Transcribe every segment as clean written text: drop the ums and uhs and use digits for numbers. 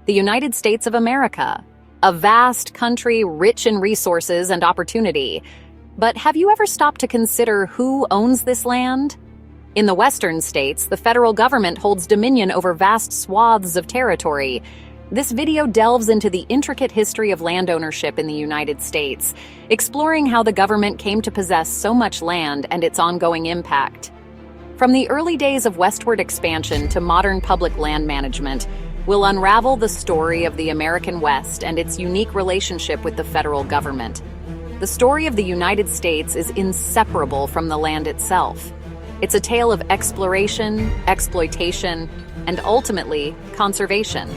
the United States of America, a vast country rich in resources and opportunity. But have you ever stopped to consider who owns this land? In the western states, the federal government holds dominion over vast swaths of territory. This video delves into the intricate history of land ownership in the United States, exploring how the government came to possess so much land and its ongoing impact. From the early days of westward expansion to modern public land management, we'll unravel the story of the American West and its unique relationship with the federal government. The story of the United States is inseparable from the land itself. It's a tale of exploration, exploitation, and ultimately, conservation.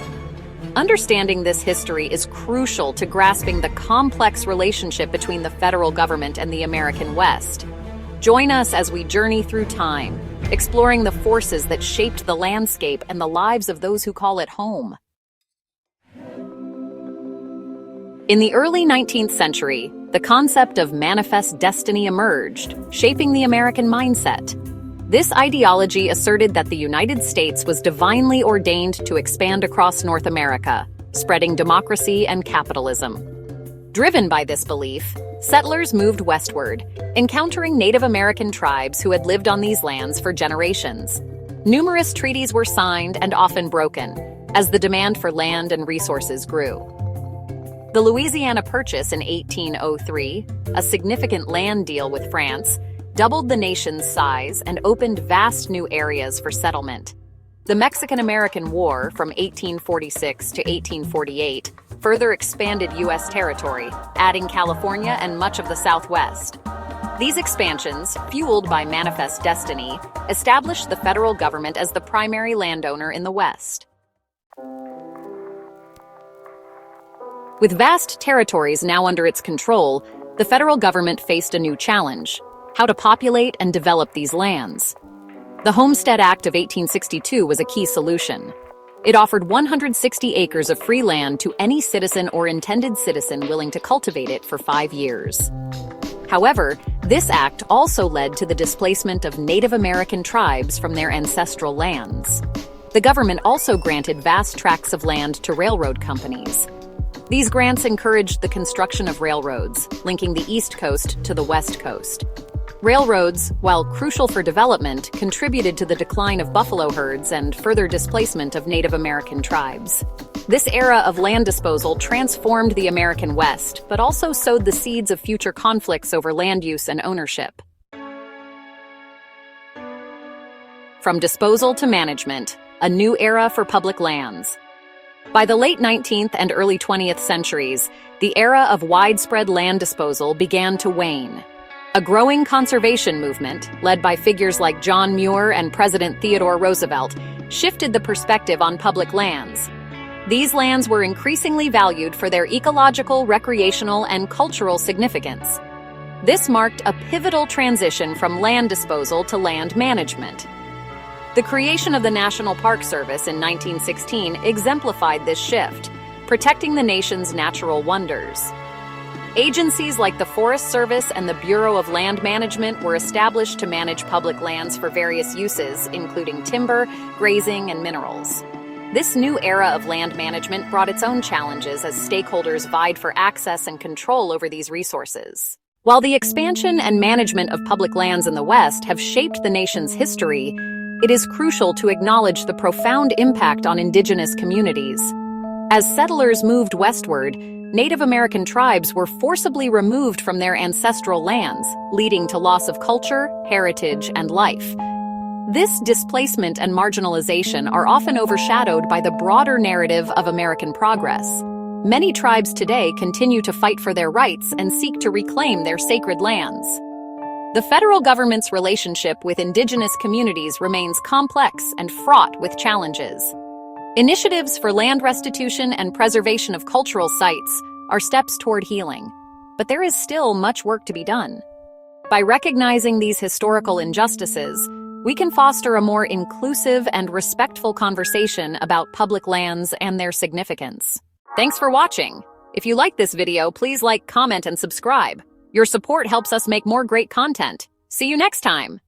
Understanding this history is crucial to grasping the complex relationship between the federal government and the American West. Join us as we journey through time, exploring the forces that shaped the landscape and the lives of those who call it home. In the early 19th century, the concept of manifest destiny emerged, shaping the American mindset. This ideology asserted that the United States was divinely ordained to expand across North America, spreading democracy and capitalism. Driven by this belief, settlers moved westward, encountering Native American tribes who had lived on these lands for generations. Numerous treaties were signed and often broken, as the demand for land and resources grew. The Louisiana Purchase in 1803, a significant land deal with France, doubled the nation's size and opened vast new areas for settlement. The Mexican-American War from 1846 to 1848 further expanded U.S. territory, adding California and much of the Southwest. These expansions, fueled by manifest destiny, established the federal government as the primary landowner in the West. With vast territories now under its control, the federal government faced a new challenge: how to populate and develop these lands. The Homestead Act of 1862 was a key solution. It offered 160 acres of free land to any citizen or intended citizen willing to cultivate it for 5 years. However, this act also led to the displacement of Native American tribes from their ancestral lands. The government also granted vast tracts of land to railroad companies. These grants encouraged the construction of railroads, linking the East Coast to the West Coast. Railroads, while crucial for development, contributed to the decline of buffalo herds and further displacement of Native American tribes. This era of land disposal transformed the American West, but also sowed the seeds of future conflicts over land use and ownership. From disposal to management, a new era for public lands. By the late 19th and early 20th centuries, the era of widespread land disposal began to wane. A growing conservation movement, led by figures like John Muir and President Theodore Roosevelt, shifted the perspective on public lands. These lands were increasingly valued for their ecological, recreational, and cultural significance. This marked a pivotal transition from land disposal to land management. The creation of the National Park Service in 1916 exemplified this shift, protecting the nation's natural wonders. Agencies like the Forest Service and the Bureau of Land Management were established to manage public lands for various uses, including timber, grazing, and minerals. This new era of land management brought its own challenges as stakeholders vied for access and control over these resources. While the expansion and management of public lands in the West have shaped the nation's history, it is crucial to acknowledge the profound impact on indigenous communities. As settlers moved westward, Native American tribes were forcibly removed from their ancestral lands, leading to loss of culture, heritage, and life. This displacement and marginalization are often overshadowed by the broader narrative of American progress. Many tribes today continue to fight for their rights and seek to reclaim their sacred lands. The federal government's relationship with indigenous communities remains complex and fraught with challenges. Initiatives for land restitution and preservation of cultural sites are steps toward healing, but there is still much work to be done. By recognizing these historical injustices, we can foster a more inclusive and respectful conversation about public lands and their significance. Thanks for watching. If you like this video, please like, comment, and subscribe. Your support helps us make more great content. See you next time.